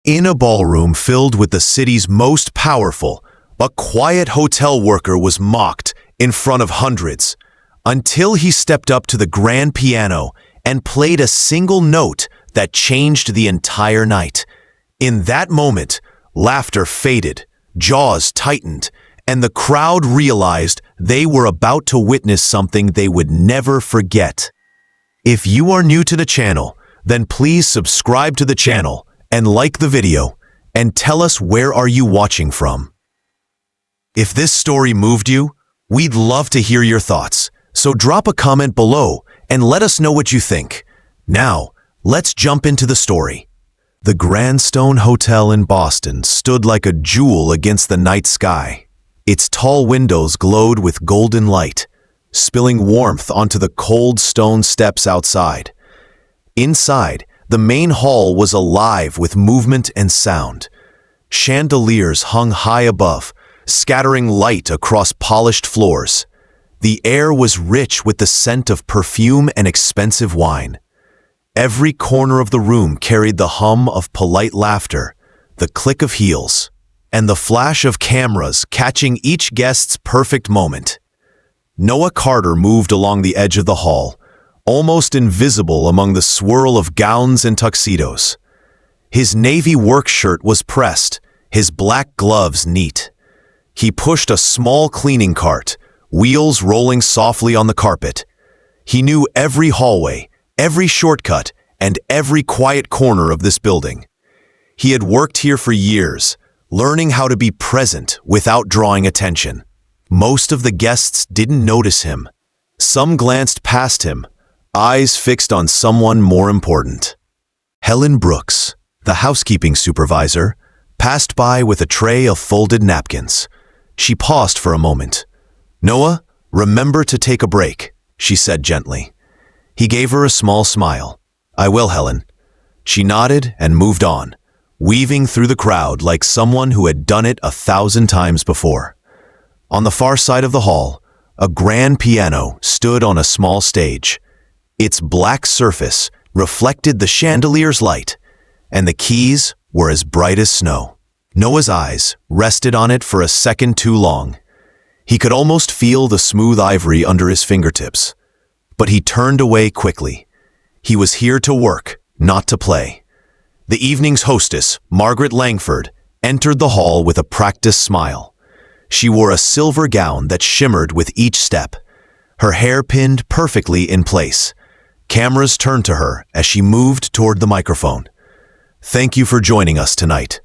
In a ballroom filled with the city's most powerful, a quiet hotel worker was mocked in front of hundreds, until he stepped up to the grand piano and played a single note that changed the entire night. In that moment, laughter faded, jaws tightened, and the crowd realized they were about to witness something they would never forget. If you are new to the channel, then please subscribe to the channel and like the video, and tell us where are you watching from. If this story moved you, we'd love to hear your thoughts, so drop a comment below and let us know what you think. Now, let's jump into the story. The Grand Stone Hotel in Boston stood like a jewel against the night sky. Its tall windows glowed with golden light, spilling warmth onto the cold stone steps outside. Inside, the main hall was alive with movement and sound. Chandeliers hung high above, scattering light across polished floors. The air was rich with the scent of perfume and expensive wine. Every corner of the room carried the hum of polite laughter, the click of heels, and the flash of cameras catching each guest's perfect moment. Noah Carter moved along the edge of the hall, almost invisible among the swirl of gowns and tuxedos. His navy work shirt was pressed, his black gloves neat. He pushed a small cleaning cart, wheels rolling softly on the carpet. He knew every hallway, every shortcut, and every quiet corner of this building. He had worked here for years, learning how to be present without drawing attention. Most of the guests didn't notice him. Some glanced past him, eyes fixed on someone more important. Helen Brooks, the housekeeping supervisor, passed by with a tray of folded napkins. She paused for a moment. "Noah, remember to take a break," she said gently. He gave her a small smile. "I will, Helen." She nodded and moved on, weaving through the crowd like someone who had done it 1,000 times before. On the far side of the hall, a grand piano stood on a small stage. Its black surface reflected the chandelier's light, and the keys were as bright as snow. Noah's eyes rested on it for a second too long. He could almost feel the smooth ivory under his fingertips. But he turned away quickly. He was here to work, not to play. The evening's hostess, Margaret Langford, entered the hall with a practiced smile. She wore a silver gown that shimmered with each step, her hair pinned perfectly in place. Cameras turned to her as she moved toward the microphone. "Thank you for joining us tonight."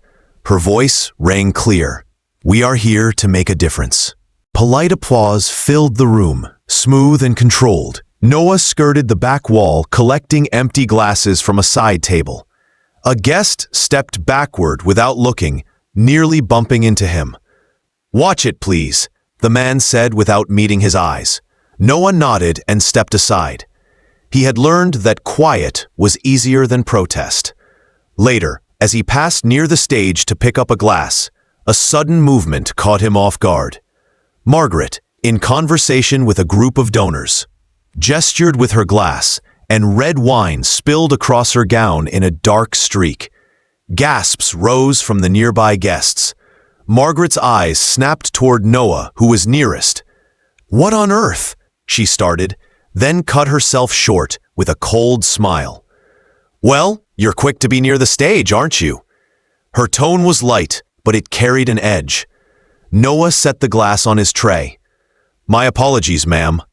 Her voice rang clear. "We are here to make a difference." Polite applause filled the room, smooth and controlled. Noah skirted the back wall, collecting empty glasses from a side table. A guest stepped backward without looking, nearly bumping into him. "Watch it, please," the man said without meeting his eyes. Noah nodded and stepped aside. He had learned that quiet was easier than protest. Later, as he passed near the stage to pick up a glass, a sudden movement caught him off guard. Margaret, in conversation with a group of donors, gestured with her glass, and red wine spilled across her gown in a dark streak. Gasps rose from the nearby guests. Margaret's eyes snapped toward Noah, who was nearest. "What on earth?" she started, then cut herself short with a cold smile. "Well, you're quick to be near the stage, aren't you?" Her tone was light, but it carried an edge. Noah set the glass on his tray. "My apologies, ma'am.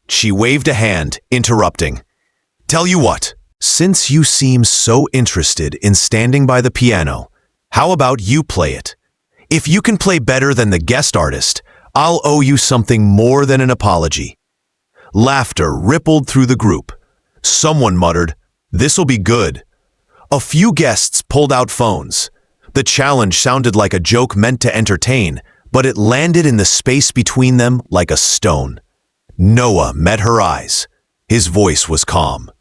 She waved a hand, interrupting. "Tell you what, since you seem so interested in standing by the piano, how about you play it? If you can play better than the guest artist, I'll owe you something more than an apology." Laughter rippled through the group. Someone muttered, "This'll be good." A few guests pulled out phones. The challenge sounded like a joke meant to entertain, but it landed in the space between them like a stone. Noah met her eyes. His voice was calm.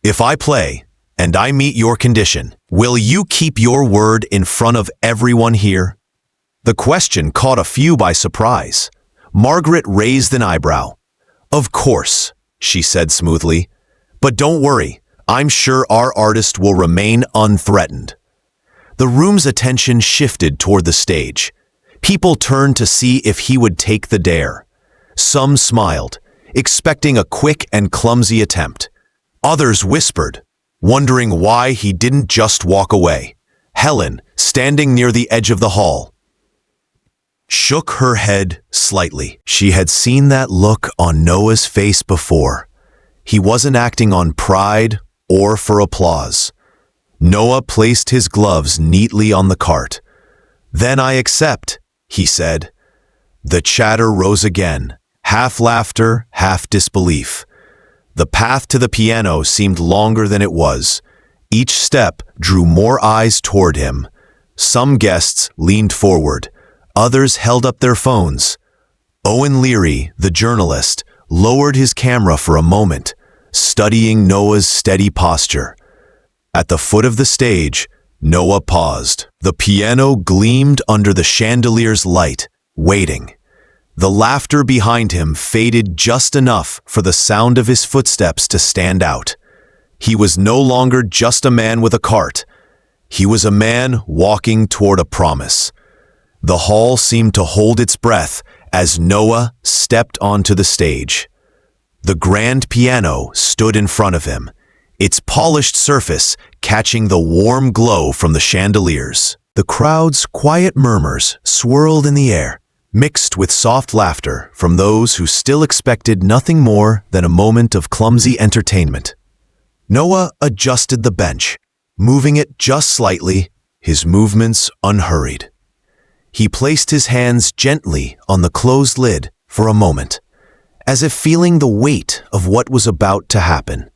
"If I play, and I meet your condition, will you keep your word in front of everyone here?" The question caught a few by surprise. Margaret raised an eyebrow. "Of course," she said smoothly. "But don't worry, I'm sure our artist will remain unthreatened." The room's attention shifted toward the stage. People turned to see if he would take the dare. Some smiled, expecting a quick and clumsy attempt. Others whispered, wondering why he didn't just walk away. Helen, standing near the edge of the hall, shook her head slightly. She had seen that look on Noah's face before. He wasn't acting on pride or for applause. Noah placed his gloves neatly on the cart. "Then I accept," he said. The chatter rose again, half laughter, half disbelief. The path to the piano seemed longer than it was. Each step drew more eyes toward him. Some guests leaned forward. Others held up their phones. Owen Leary, the journalist, lowered his camera for a moment, studying Noah's steady posture. At the foot of the stage, Noah paused. The piano gleamed under the chandelier's light, waiting. The laughter behind him faded just enough for the sound of his footsteps to stand out. He was no longer just a man with a cart. He was a man walking toward a promise. The hall seemed to hold its breath as Noah stepped onto the stage. The grand piano stood in front of him, its polished surface catching the warm glow from the chandeliers. The crowd's quiet murmurs swirled in the air, mixed with soft laughter from those who still expected nothing more than a moment of clumsy entertainment. Noah adjusted the bench, moving it just slightly, his movements unhurried. He placed his hands gently on the closed lid for a moment, as if feeling the weight of what was about to happen.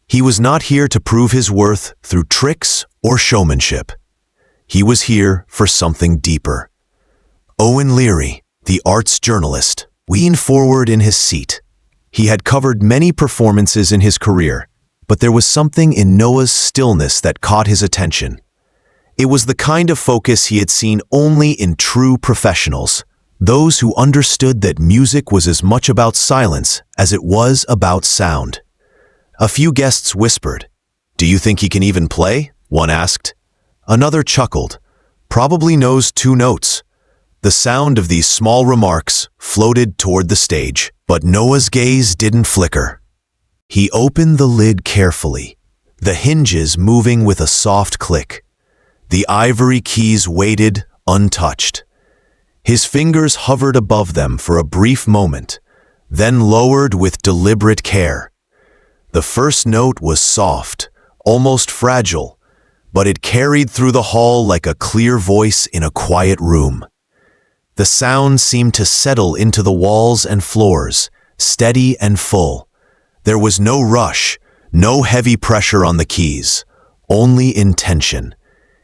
He was not here to prove his worth through tricks or showmanship. He was here for something deeper. Owen Leary, the arts journalist, leaned forward in his seat. He had covered many performances in his career, but there was something in Noah's stillness that caught his attention. It was the kind of focus he had seen only in true professionals, those who understood that music was as much about silence as it was about sound. A few guests whispered, "Do you think he can even play?" one asked. Another chuckled, "Probably knows 2 notes." The sound of these small remarks floated toward the stage, but Noah's gaze didn't flicker. He opened the lid carefully, the hinges moving with a soft click. The ivory keys waited untouched. His fingers hovered above them for a brief moment, then lowered with deliberate care. The first note was soft, almost fragile, but it carried through the hall like a clear voice in a quiet room. The sound seemed to settle into the walls and floors, steady and full. There was no rush, no heavy pressure on the keys, only intention.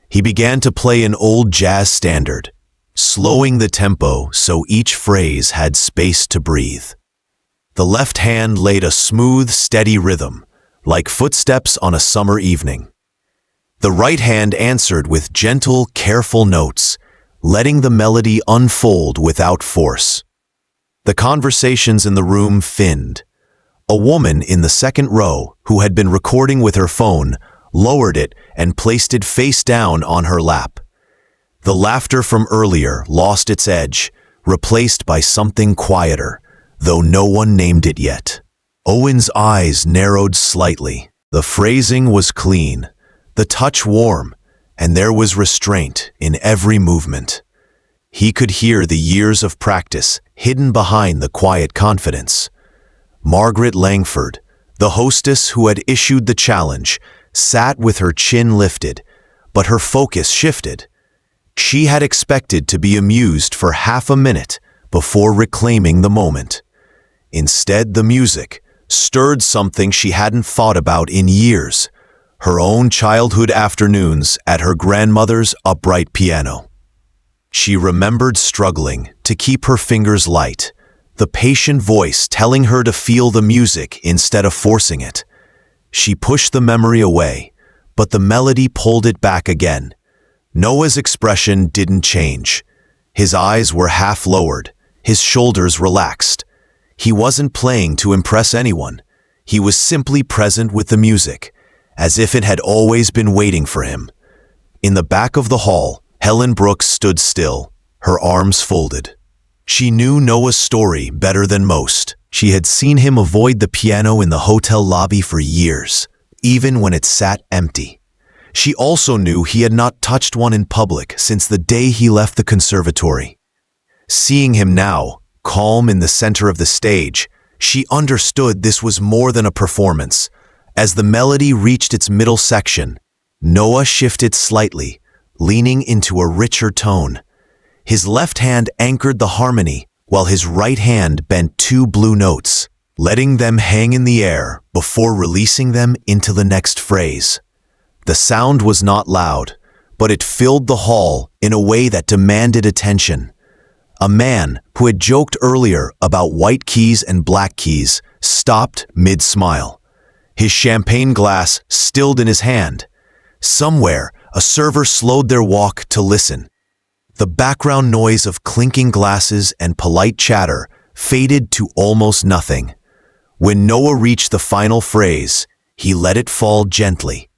He began to play an old jazz standard, slowing the tempo so each phrase had space to breathe. The left hand laid a smooth, steady rhythm, like footsteps on a summer evening. The right hand answered with gentle, careful notes, letting the melody unfold without force. The conversations in the room thinned. A woman in the second row, who had been recording with her phone, lowered it and placed it face down on her lap. The laughter from earlier lost its edge, replaced by something quieter, though no one named it yet. Owen's eyes narrowed slightly. The phrasing was clean, the touch warm, and there was restraint in every movement. He could hear the years of practice hidden behind the quiet confidence. Margaret Langford, the hostess who had issued the challenge, sat with her chin lifted, but her focus shifted. She had expected to be amused for half a minute before reclaiming the moment. Instead, the music stirred something she hadn't thought about in years, her own childhood afternoons at her grandmother's upright piano. She remembered struggling to keep her fingers light, the patient voice telling her to feel the music instead of forcing it. She pushed the memory away, but the melody pulled it back again. Noah's expression didn't change. His eyes were half lowered, his shoulders relaxed. He wasn't playing to impress anyone. He was simply present with the music, as if it had always been waiting for him. In the back of the hall, Helen Brooks stood still, her arms folded. She knew Noah's story better than most. She had seen him avoid the piano in the hotel lobby for years, even when it sat empty. She also knew he had not touched one in public since the day he left the conservatory. Seeing him now, calm in the center of the stage, she understood this was more than a performance. As the melody reached its middle section, Noah shifted slightly, leaning into a richer tone. His left hand anchored the harmony, while his right hand bent two blue notes, letting them hang in the air before releasing them into the next phrase. The sound was not loud, but it filled the hall in a way that demanded attention. A man who had joked earlier about white keys and black keys stopped mid-smile, his champagne glass stilled in his hand. Somewhere, a server slowed their walk to listen. The background noise of clinking glasses and polite chatter faded to almost nothing. When Noah reached the final phrase, he let it fall gently.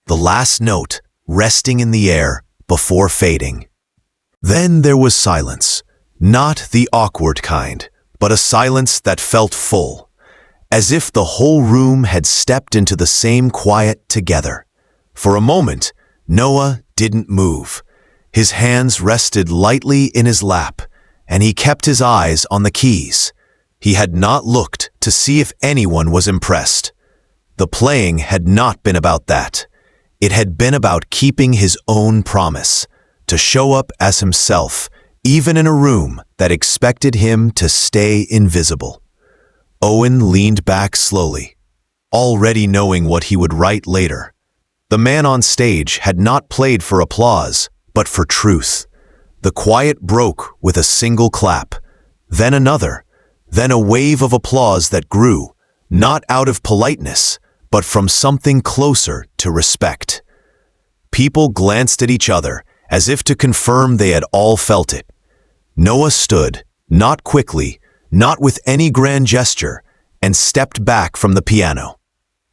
The last note, resting in the air before fading. Then there was silence, not the awkward kind, but a silence that felt full, as if the whole room had stepped into the same quiet together. For a moment, Noah didn't move. His hands rested lightly in his lap, and he kept his eyes on the keys. He had not looked to see if anyone was impressed. The playing had not been about that. It had been about keeping his own promise, to show up as himself, even in a room that expected him to stay invisible. Owen leaned back slowly, already knowing what he would write later. The man on stage had not played for applause, but for truth. The quiet broke with a single clap, then another, then a wave of applause that grew, not out of politeness, but from something closer to respect. People glanced at each other, as if to confirm they had all felt it. Noah stood, not quickly, not with any grand gesture, and stepped back from the piano.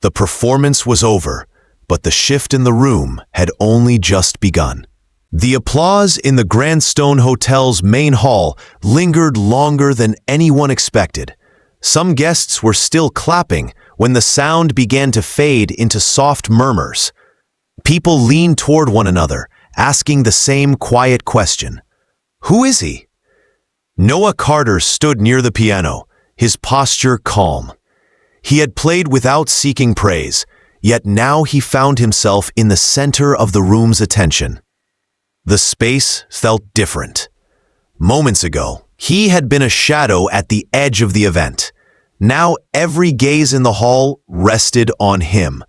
The performance was over, but the shift in the room had only just begun. The applause in the Grand Stone Hotel's main hall lingered longer than anyone expected. Some guests were still clapping when the sound began to fade into soft murmurs. People leaned toward one another, asking the same quiet question. Who is he? Noah Carter stood near the piano, his posture calm. He had played without seeking praise, yet now he found himself in the center of the room's attention. The space felt different. Moments ago, he had been a shadow at the edge of the event. Now every gaze in the hall rested on him.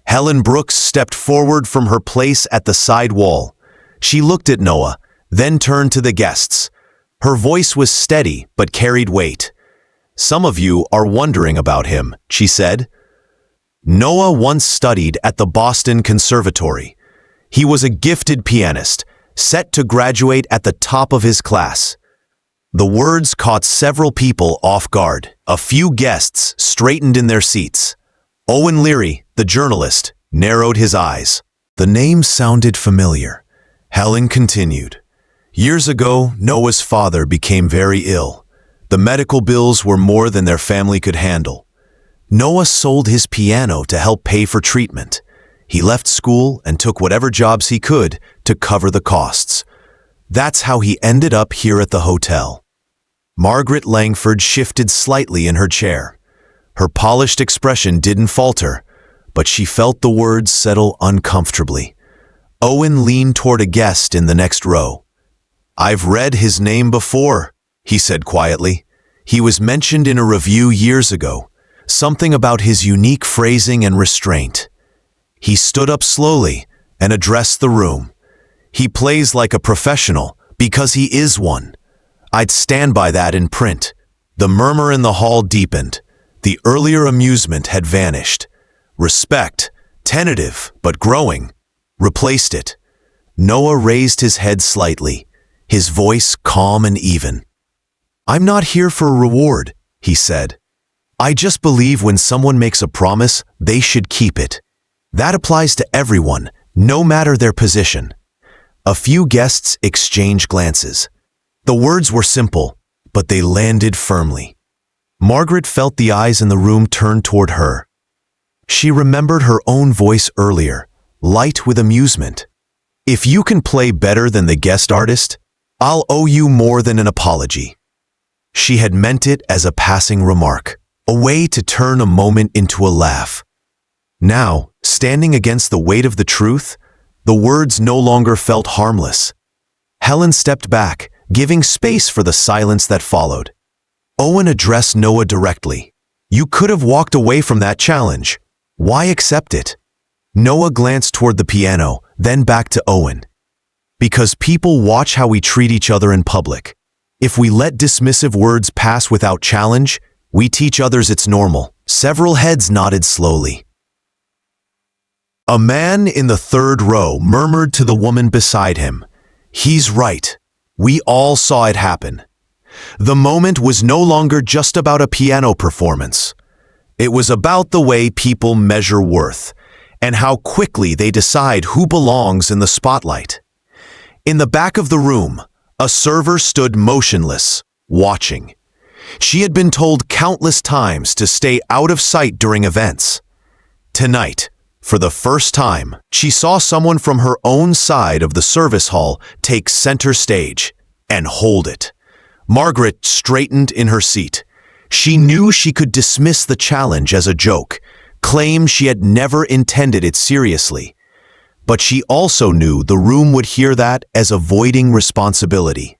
Helen Brooks stepped forward from her place at the side wall. She looked at Noah, then turned to the guests. Her voice was steady but carried weight. "Some of you are wondering about him," she said. Noah once studied at the Boston Conservatory. He was a gifted pianist, set to graduate at the top of his class. The words caught several people off guard. A few guests straightened in their seats. Owen Leary, the journalist, narrowed his eyes. The name sounded familiar. Helen continued. Years ago, Noah's father became very ill. The medical bills were more than their family could handle. Noah sold his piano to help pay for treatment. He left school and took whatever jobs he could to cover the costs. That's how he ended up here at the hotel. Margaret Langford shifted slightly in her chair. Her polished expression didn't falter, but she felt the words settle uncomfortably. Owen leaned toward a guest in the next row. "I've read his name before," he said quietly. "He was mentioned in a review years ago, something about his unique phrasing and restraint." He stood up slowly and addressed the room. "He plays like a professional because he is one. I'd stand by that in print." The murmur in the hall deepened. The earlier amusement had vanished. Respect, tentative but growing, replaced it. Noah raised his head slightly, his voice calm and even. "I'm not here for a reward," he said. "I just believe when someone makes a promise, they should keep it. That applies to everyone, no matter their position. A few guests exchanged glances. The words were simple, but they landed firmly. Margaret felt the eyes in the room turn toward her. She remembered her own voice earlier, light with amusement. "If you can play better than the guest artist, I'll owe you more than an apology." She had meant it as a passing remark, a way to turn a moment into a laugh. Now, standing against the weight of the truth, the words no longer felt harmless. Helen stepped back, giving space for the silence that followed. Owen addressed Noah directly. "You could have walked away from that challenge. Why accept it?" Noah glanced toward the piano, then back to Owen. "Because people watch how we treat each other in public. If we let dismissive words pass without challenge, we teach others it's normal." Several heads nodded slowly. A man in the third row murmured to the woman beside him, "He's right. We all saw it happen." The moment was no longer just about a piano performance. It was about the way people measure worth and how quickly they decide who belongs in the spotlight. In the back of the room, a server stood motionless, watching. She had been told countless times to stay out of sight during events. Tonight, for the first time, she saw someone from her own side of the service hall take center stage and hold it. Margaret straightened in her seat. She knew she could dismiss the challenge as a joke, claim she had never intended it seriously. But she also knew the room would hear that as avoiding responsibility.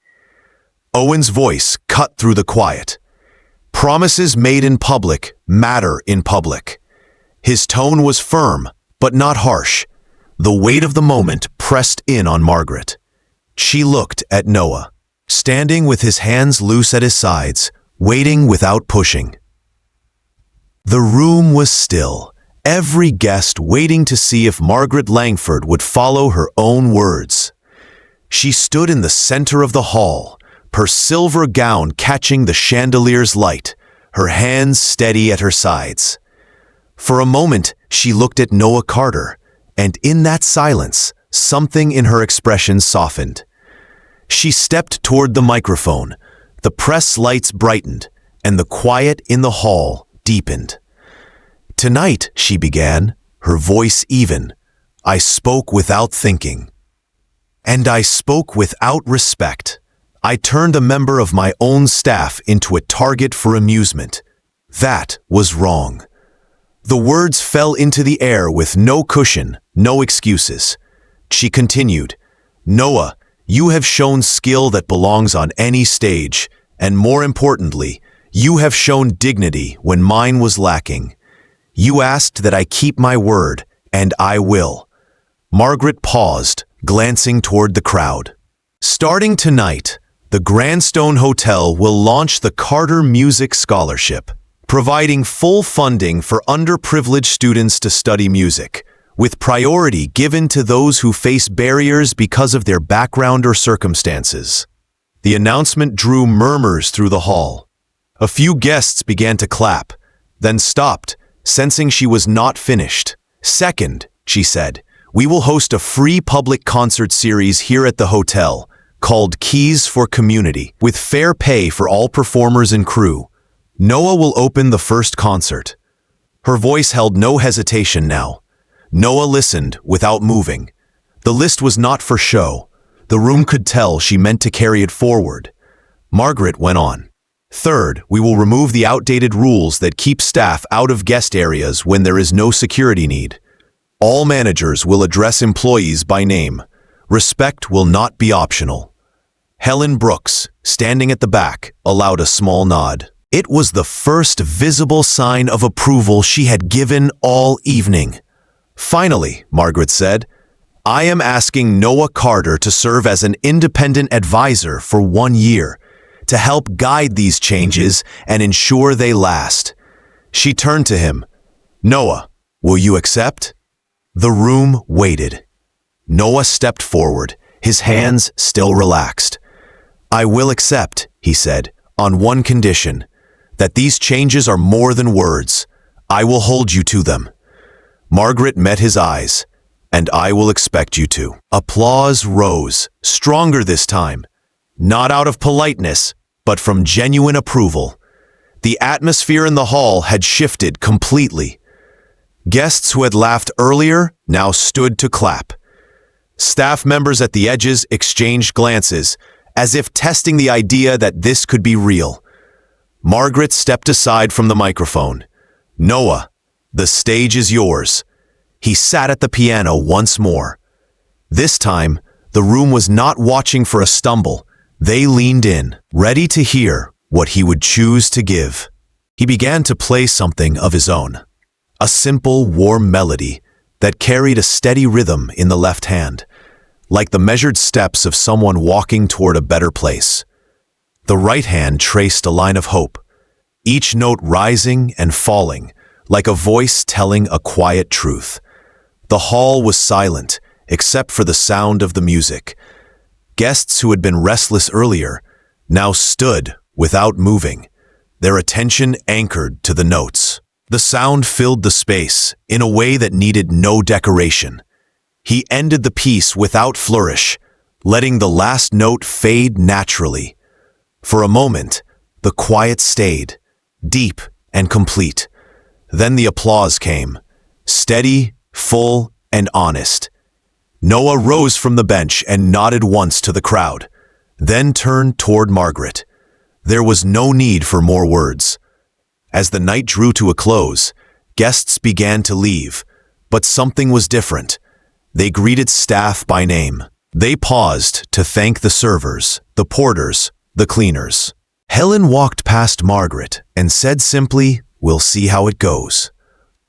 Owen's voice cut through the quiet. "Promises made in public matter in public." His tone was firm, but not harsh. The weight of the moment pressed in on Margaret. She looked at Noah, standing with his hands loose at his sides, waiting without pushing. The room was still, every guest waiting to see if Margaret Langford would follow her own words. She stood in the center of the hall, her silver gown catching the chandelier's light, her hands steady at her sides. For a moment, she looked at Noah Carter, and in that silence, something in her expression softened. She stepped toward the microphone. The press lights brightened, and the quiet in the hall deepened. "Tonight," she began, her voice even, "I spoke without thinking. And I spoke without respect. I turned a member of my own staff into a target for amusement. That was wrong." The words fell into the air with no cushion, no excuses. She continued, "Noah, you have shown skill that belongs on any stage, and more importantly, you have shown dignity when mine was lacking. You asked that I keep my word, and I will." Margaret paused, glancing toward the crowd. "Starting tonight, the Grandstone Hotel will launch the Carter Music Scholarship, providing full funding for underprivileged students to study music, with priority given to those who face barriers because of their background or circumstances." The announcement drew murmurs through the hall. A few guests began to clap, then stopped, sensing she was not finished. "Second," she said, "we will host a free public concert series here at the hotel, called Keys for Community, with fair pay for all performers and crew. Noah will open the first concert." Her voice held no hesitation now. Noah listened without moving. The list was not for show. The room could tell she meant to carry it forward. Margaret went on. "Third, we will remove the outdated rules that keep staff out of guest areas when there is no security need. All managers will address employees by name. Respect will not be optional." Helen Brooks, standing at the back, allowed a small nod. It was the first visible sign of approval she had given all evening. "Finally," Margaret said, "I am asking Noah Carter to serve as an independent advisor for 1 year, to help guide these changes and ensure they last." She turned to him. "Noah, will you accept?" The room waited. Noah stepped forward, his hands still relaxed. "I will accept," he said, "on one condition, that these changes are more than words. I will hold you to them." Margaret met his eyes. and I will expect you to. Applause rose, stronger this time, not out of politeness, but from genuine approval. The atmosphere in the hall had shifted completely. Guests who had laughed earlier now stood to clap. Staff members at the edges exchanged glances, as if testing the idea that this could be real. Margaret stepped aside from the microphone. "Noah, the stage is yours." He sat at the piano once more. This time, the room was not watching for a stumble. They leaned in, ready to hear what he would choose to give. He began to play something of his own. A simple, warm melody that carried a steady rhythm in the left hand, like the measured steps of someone walking toward a better place. The right hand traced a line of hope, each note rising and falling, like a voice telling a quiet truth. The hall was silent, except for the sound of the music. Guests who had been restless earlier now stood without moving, their attention anchored to the notes. The sound filled the space in a way that needed no decoration. He ended the piece without flourish, letting the last note fade naturally. For a moment, the quiet stayed, deep and complete. Then the applause came, steady, full, and honest. Noah rose from the bench and nodded once to the crowd, then turned toward Margaret. There was no need for more words. As the night drew to a close, guests began to leave, but something was different. They greeted staff by name. They paused to thank the servers, the porters, the cleaners. Helen walked past Margaret and said simply, "We'll see how it goes."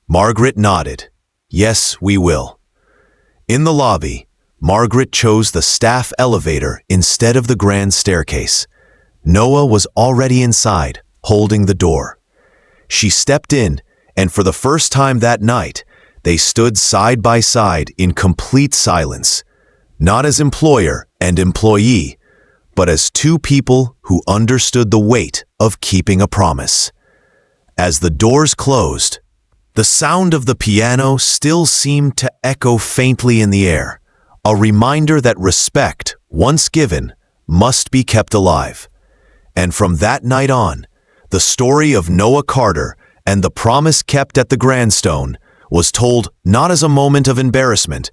Margaret nodded. "Yes, we will." In the lobby, Margaret chose the staff elevator instead of the grand staircase. Noah was already inside, holding the door. She stepped in, and for the first time that night, they stood side by side in complete silence, not as employer and employee, but as two people who understood the weight of keeping a promise. As the doors closed, the sound of the piano still seemed to echo faintly in the air, a reminder that respect, once given, must be kept alive. And from that night on, the story of Noah Carter and the promise kept at the grandstone was told not as a moment of embarrassment,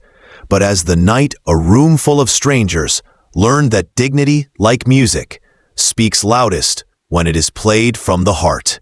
but as the night a room full of strangers learned that dignity, like music, speaks loudest when it is played from the heart.